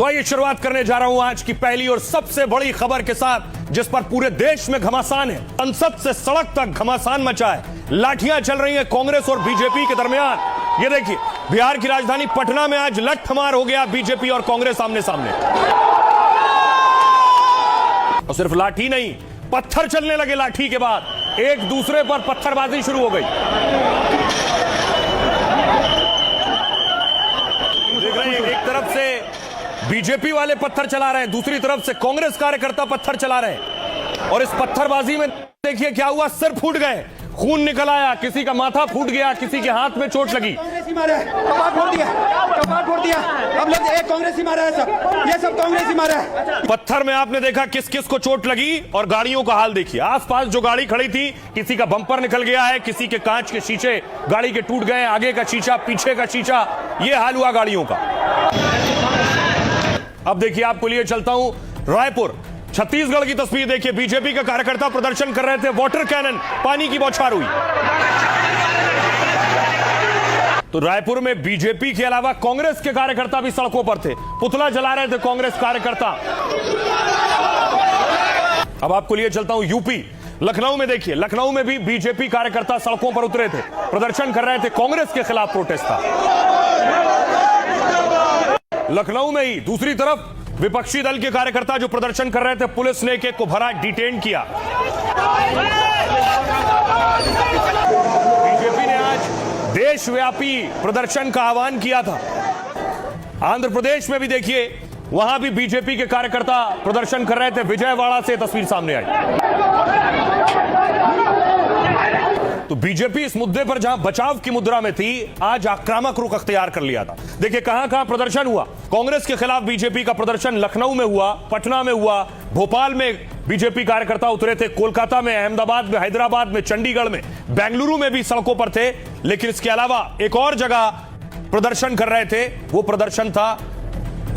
तो आइए शुरुआत करने जा रहा हूं आज की पहली और सबसे बड़ी खबर के साथ, जिस पर पूरे देश में घमासान है। संसद से सड़क तक घमासान मचा है। लाठियां चल रही हैं कांग्रेस और बीजेपी के दरमियान। ये देखिए, बिहार की राजधानी पटना में आज लठमार हो गया बीजेपी और कांग्रेस आमने सामने। और सिर्फ लाठी नहीं, पत्थर चलने लगे। लाठी के बाद एक दूसरे पर पत्थरबाजी शुरू हो गई। देख रहे हैं, एक तरफ से बीजेपी वाले पत्थर चला रहे हैं, दूसरी तरफ से कांग्रेस कार्यकर्ता पत्थर चला रहे हैं। और इस पत्थरबाजी में देखिए क्या हुआ, सिर फूट गए, खून निकल आया, किसी का माथा फूट गया, किसी के हाथ में चोट लगी। कांग्रेसी मारा है, कपाट फोड़ दिया। अब लोग एक कांग्रेसी मारा है, ये सब कांग्रेसी मारा है। पत्थर में आपने देखा किस किस को चोट लगी और गाड़ियों का हाल देखिए। आसपास जो गाड़ी खड़ी थी, किसी का बम्पर निकल गया है, किसी के कांच के शीशे गाड़ी के टूट गए, आगे का शीशा, पीछे का शीशा, ये हाल हुआ गाड़ियों का। अब देखिए, आपको लिए चलता हूं रायपुर, छत्तीसगढ़ की तस्वीर देखिए। बीजेपी का कार्यकर्ता प्रदर्शन कर रहे थे, वाटर कैनन, पानी की बौछार हुई। तो रायपुर में बीजेपी के अलावा कांग्रेस के कार्यकर्ता भी सड़कों पर थे, पुतला जला रहे थे कांग्रेस कार्यकर्ता। अब आपको लिए चलता हूं यूपी, लखनऊ में देखिए, लखनऊ में भी बीजेपी कार्यकर्ता सड़कों पर उतरे थे, प्रदर्शन कर रहे थे, कांग्रेस के खिलाफ प्रोटेस्ट था। लखनऊ में ही दूसरी तरफ विपक्षी दल के कार्यकर्ता जो प्रदर्शन कर रहे थे, पुलिस ने एक को भरा, डिटेन किया। बीजेपी ने आज देशव्यापी प्रदर्शन का आह्वान किया था। आंध्र प्रदेश में भी देखिए, वहां भी बीजेपी के कार्यकर्ता प्रदर्शन कर रहे थे। विजयवाड़ा से तस्वीर सामने आई। तो बीजेपी इस मुद्दे पर जहां बचाव की मुद्रा में थी, आज आक्रामक रुख अख्तियार कर लिया था। देखिए कहां कहां प्रदर्शन हुआ। कांग्रेस के खिलाफ बीजेपी का प्रदर्शन लखनऊ में हुआ, पटना में हुआ, भोपाल में बीजेपी कार्यकर्ता उतरे थे, कोलकाता में, अहमदाबाद में, हैदराबाद में, चंडीगढ़ में, बेंगलुरु में भी सड़कों पर थे। लेकिन इसके अलावा एक और जगह प्रदर्शन कर रहे थे, वो प्रदर्शन था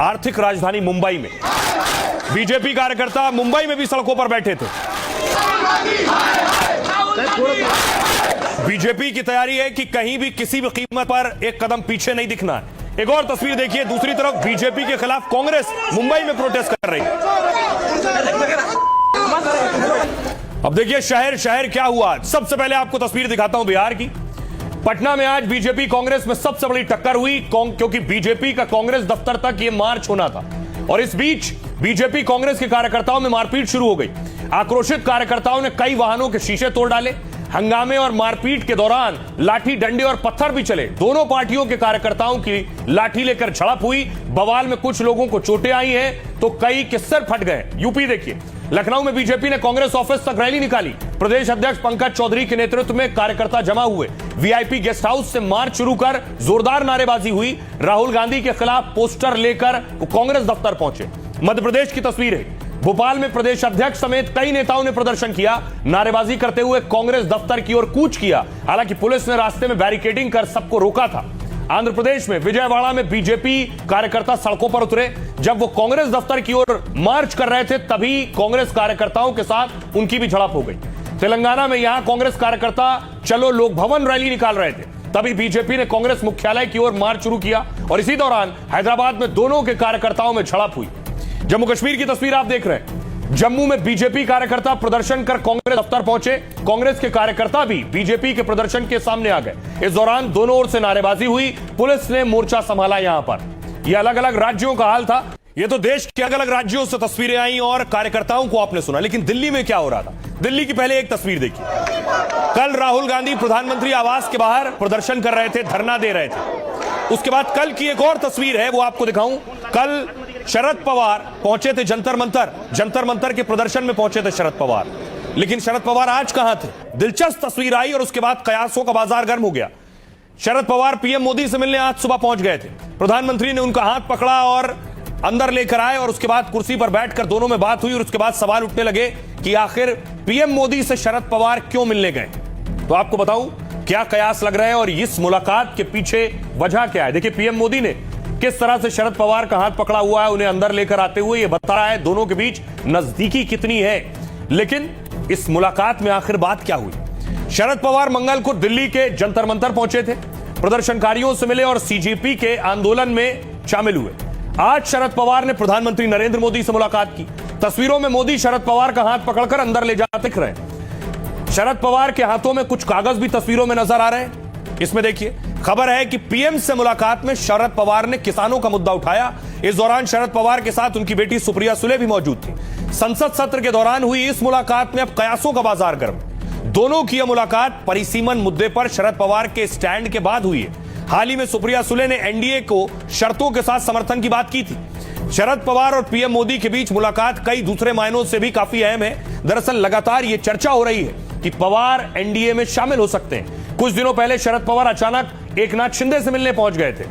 आर्थिक राजधानी मुंबई में। बीजेपी कार्यकर्ता मुंबई में भी सड़कों पर बैठे थे। बीजेपी की तैयारी है कि कहीं भी किसी भी कीमत पर एक कदम पीछे नहीं दिखना है। एक और तस्वीर देखिए, दूसरी तरफ बीजेपी के खिलाफ कांग्रेस मुंबई में प्रोटेस्ट कर रही है। अब देखिए शहर शहर क्या हुआ। सबसे पहले आपको तस्वीर दिखाता हूं बिहार की। पटना में आज बीजेपी कांग्रेस में सबसे बड़ी टक्कर हुई, क्योंकि बीजेपी का कांग्रेस दफ्तर तक यह मार्च होना था। और इस बीच बीजेपी कांग्रेस के कार्यकर्ताओं में मारपीट शुरू हो गई। आक्रोशित कार्यकर्ताओं ने कई वाहनों के शीशे तोड़ डाले। हंगामे और मारपीट के दौरान लाठी, डंडे और पत्थर भी चले। दोनों पार्टियों के कार्यकर्ताओं की लाठी लेकर झड़प हुई। बवाल में कुछ लोगों को चोटें आई हैं, तो कई के सिर फट गए। यूपी देखिए, लखनऊ में बीजेपी ने कांग्रेस ऑफिस तक रैली निकाली। प्रदेश अध्यक्ष पंकज चौधरी के नेतृत्व में कार्यकर्ता जमा हुए। वीआईपी गेस्ट हाउस से मार्च शुरू कर जोरदार नारेबाजी हुई। राहुल गांधी के खिलाफ पोस्टर लेकर कांग्रेस दफ्तर पहुंचे। मध्य प्रदेश की तस्वीर है, भोपाल में प्रदेश अध्यक्ष समेत कई नेताओं ने प्रदर्शन किया। नारेबाजी करते हुए कांग्रेस दफ्तर की ओर कूच किया। हालांकि पुलिस ने रास्ते में बैरिकेडिंग कर सबको रोका था। आंध्र प्रदेश में विजयवाड़ा में बीजेपी कार्यकर्ता सड़कों पर उतरे। जब वो कांग्रेस दफ्तर की ओर मार्च कर रहे थे, तभी कांग्रेस कार्यकर्ताओं के साथ उनकी भी झड़प हो गई। तेलंगाना में यहां कांग्रेस कार्यकर्ता चलो लोक भवन रैली निकाल रहे थे, तभी बीजेपी ने कांग्रेस मुख्यालय की ओर मार्च शुरू किया। और इसी दौरान हैदराबाद में दोनों के कार्यकर्ताओं में झड़प हुई। जम्मू कश्मीर की तस्वीर आप देख रहे हैं। जम्मू में बीजेपी कार्यकर्ता प्रदर्शन कर कांग्रेस दफ्तर पहुंचे। कांग्रेस के कार्यकर्ता भी बीजेपी के प्रदर्शन के सामने आ गए। इस दौरान दोनों ओर से नारेबाजी हुई। पुलिस ने मोर्चा संभाला। यहां पर यह अलग अलग राज्यों का हाल था। यह तो देश के अलग अलग राज्यों से तस्वीरें आई और कार्यकर्ताओं को आपने सुना। लेकिन दिल्ली में क्या हो रहा था, दिल्ली की पहले एक तस्वीर देखिए। कल राहुल गांधी प्रधानमंत्री आवास के बाहर प्रदर्शन कर रहे थे, धरना दे रहे थे। उसके बाद कल की एक और तस्वीर है, वो आपको दिखाऊं। कल शरद पवार पहुंचे थे जंतर मंतर, जंतर मंतर के प्रदर्शन में पहुंचे थे शरद पवार। लेकिन शरद पवार आज कहां थे? दिलचस्प तस्वीर आई और उसके बाद कयासों का बाजार गर्म हो गया। शरद पवार पीएम मोदी से मिलने आज सुबह पहुंच गए थे। प्रधानमंत्री ने उनका हाथ पकड़ा और अंदर लेकर आए और उसके बाद कुर्सी पर बैठकर दोनों में बात हुई। और उसके बाद सवाल उठने लगे कि आखिर पीएम मोदी से शरद पवार क्यों मिलने गए। तो आपको बताऊं क्या कयास लग रहे हैं और इस मुलाकात के पीछे वजह क्या है। देखिए, पीएम मोदी ने किस तरह से शरद पवार का हाथ पकड़ा हुआ है, उन्हें अंदर लेकर आते हुए यह बता रहा है दोनों के बीच नजदीकी कितनी है। लेकिन इस मुलाकात में आखिर बात क्या हुई? शरद पवार मंगल को दिल्ली के जंतर मंतर पहुंचे थे, प्रदर्शनकारियों से मिले और सीजेपी के आंदोलन में शामिल हुए। आज शरद पवार ने प्रधानमंत्री नरेंद्र मोदी से मुलाकात की। तस्वीरों में मोदी शरद पवार का हाथ पकड़कर अंदर ले जाते दिख रहे हैं। शरद पवार के हाथों में कुछ कागज भी तस्वीरों में नजर आ रहे हैं। इसमें देखिए, खबर है कि पीएम से मुलाकात में शरद पवार ने किसानों का मुद्दा उठाया। इस दौरान शरद पवार के साथ उनकी बेटी सुप्रिया सुले भी मौजूद थी। संसद सत्र के दौरान हुई इस मुलाकात में अब कयासों का बाजार गर्म। दोनों की यह मुलाकात परिसीमन मुद्दे पर शरद पवार के स्टैंड के बाद हुई है। हाल ही में सुप्रिया सुले ने एनडीए को शर्तों के साथ समर्थन की बात की थी। शरद पवार और पीएम मोदी के बीच मुलाकात कई दूसरे मायनों से भी काफी अहम है। दरअसल लगातार यह चर्चा हो रही है कि पवार एनडीए में शामिल हो सकते हैं। कुछ दिनों पहले शरद पवार अचानक एकनाथ शिंदे से मिलने पहुंच गए थे।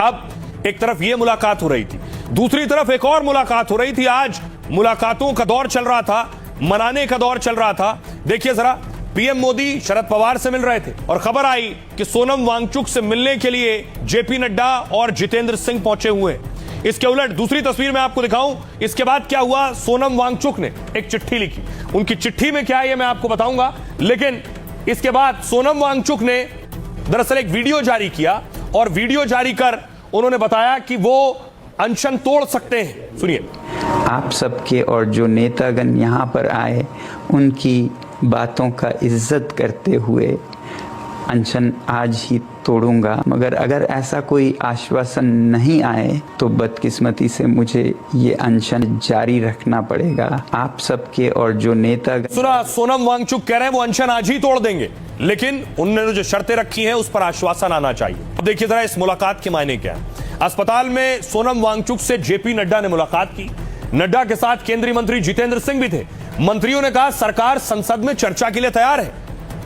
अब एक तरफ यह मुलाकात हो रही थी, दूसरी तरफ एक और मुलाकात हो रही थी। आज मुलाकातों का दौर चल रहा था, मनाने का दौर चल रहा था। देखिए जरा, पीएम मोदी शरद पवार से मिल रहे थे और खबर आई कि सोनम वांगचुक से मिलने के लिए जेपी नड्डा और जितेंद्र सिंह पहुंचे हुए हैं। इसके उलट दूसरी तस्वीर में आपको दिखाऊं, इसके बाद क्या हुआ। सोनम वांगचुक ने एक चिट्ठी लिखी। उनकी चिट्ठी में क्या है ये मैं आपको बताऊंगा, लेकिन इसके बाद सोनम वांगचुक ने दरअसल एक वीडियो जारी किया और वीडियो जारी कर उन्होंने बताया कि वो अनशन तोड़ सकते हैं। सुनिए। आप सबके और जो नेतागण यहाँ पर आए उनकी बातों का इज्जत करते हुए अनशन आज ही तोड़ूंगा, मगर अगर ऐसा कोई आश्वासन नहीं आए तो बदकिस्मती से मुझे ये अनशन जारी रखना पड़ेगा। आप सबके और जो नेता सुना, सोनम वांगचुक कह रहे हैं वो अनशन आज ही तोड़ देंगे, लेकिन उन्होंने जो शर्तें रखी हैं उस पर आश्वासन आना चाहिए। अब देखिए जरा इस मुलाकात के मायने क्या है। अस्पताल में सोनम वांगचुक से जेपी नड्डा ने मुलाकात की। नड्डा के साथ केंद्रीय मंत्री जितेंद्र सिंह भी थे। मंत्रियों ने कहा सरकार संसद में चर्चा के लिए तैयार है,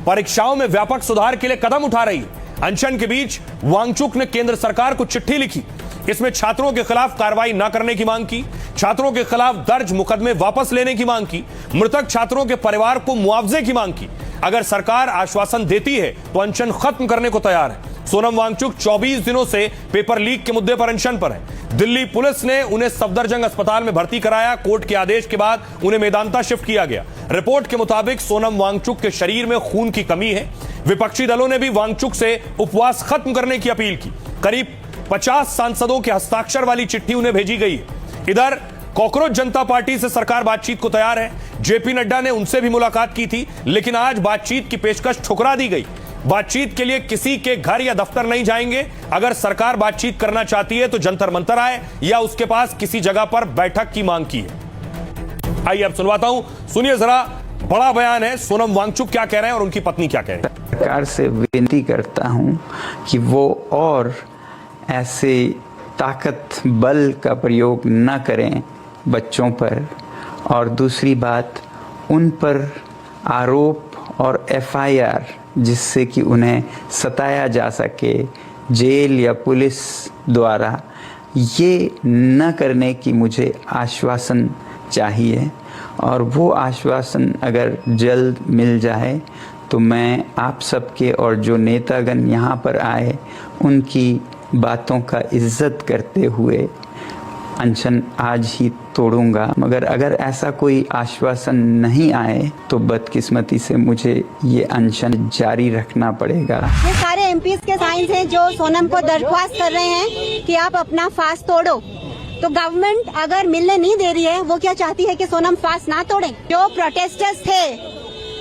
परीक्षाओं में व्यापक सुधार के लिए कदम उठा रही है। अनशन के बीच वांगचुक ने केंद्र सरकार को चिट्ठी लिखी। इसमें छात्रों के खिलाफ कार्रवाई न करने की मांग की, छात्रों के खिलाफ दर्ज मुकदमे वापस लेने की मांग की, मृतक छात्रों के परिवार को मुआवजे की मांग की। अगर सरकार आश्वासन देती है तो अनशन खत्म करने को तैयार है। सोनम वांगचुक 24 दिनों से पेपर लीक के मुद्दे पर अनशन पर है। दिल्ली पुलिस ने उन्हें सफदरजंग अस्पताल में भर्ती कराया। कोर्ट के आदेश के बाद उन्हें मेदांता शिफ्ट किया गया। रिपोर्ट के मुताबिक सोनम वांगचुक के शरीर में खून की कमी है। विपक्षी दलों ने भी वांगचुक से उपवास खत्म करने की अपील की। करीब 50 सांसदों के हस्ताक्षर वाली चिट्ठी उन्हें भेजी गई है। इधर कॉकरोच जनता पार्टी से सरकार बातचीत को तैयार है। जेपी नड्डा ने उनसे भी मुलाकात की थी, लेकिन आज बातचीत की पेशकश ठुकरा दी गई। बातचीत के लिए किसी के घर या दफ्तर नहीं जाएंगे। अगर सरकार बातचीत करना चाहती है तो जंतर मंतर आए या उसके पास किसी जगह पर बैठक की मांग की है। आइए अब सुनवाता हूं, सुनिए जरा। बड़ा बयान है, सोनम वांगचुक क्या कह रहे हैं और उनकी पत्नी क्या कह रही है। सरकार से विनती करता हूं कि वो और ऐसे ताकत बल का प्रयोग न करें बच्चों पर, और दूसरी बात उन पर आरोप और एफआईआर जिससे कि उन्हें सताया जा सके जेल या पुलिस द्वारा, ये न करने की मुझे आश्वासन चाहिए। और वो आश्वासन अगर जल्द मिल जाए तो मैं आप सबके और जो नेतागण यहाँ पर आए उनकी बातों का इज्जत करते हुए अनशन आज ही तोड़ूंगा, मगर अगर ऐसा कोई आश्वासन नहीं आए तो बदकिस्मती से मुझे ये अनशन जारी रखना पड़ेगा। ये सारे एमपीज के साइंस हैं जो सोनम को दरख्वास्त कर रहे हैं कि आप अपना फास्ट तोड़ो। तो गवर्नमेंट अगर मिलने नहीं दे रही है, वो क्या चाहती है कि सोनम फास्ट ना तोड़े। जो प्रोटेस्टर्स थे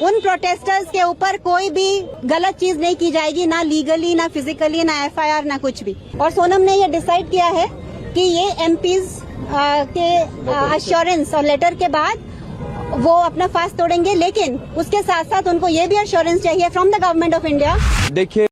उन प्रोटेस्टर्स के ऊपर कोई भी गलत चीज नहीं की जाएगी, ना लीगली, ना फिजिकली, ना एफआईआर, ना कुछ भी। और सोनम ने ये डिसाइड किया है कि ये एमपीज के अश्योरेंस और लेटर के बाद वो अपना फास्ट तोड़ेंगे, लेकिन उसके साथ साथ उनको ये भी अश्योरेंस चाहिए from the government of India. देखिए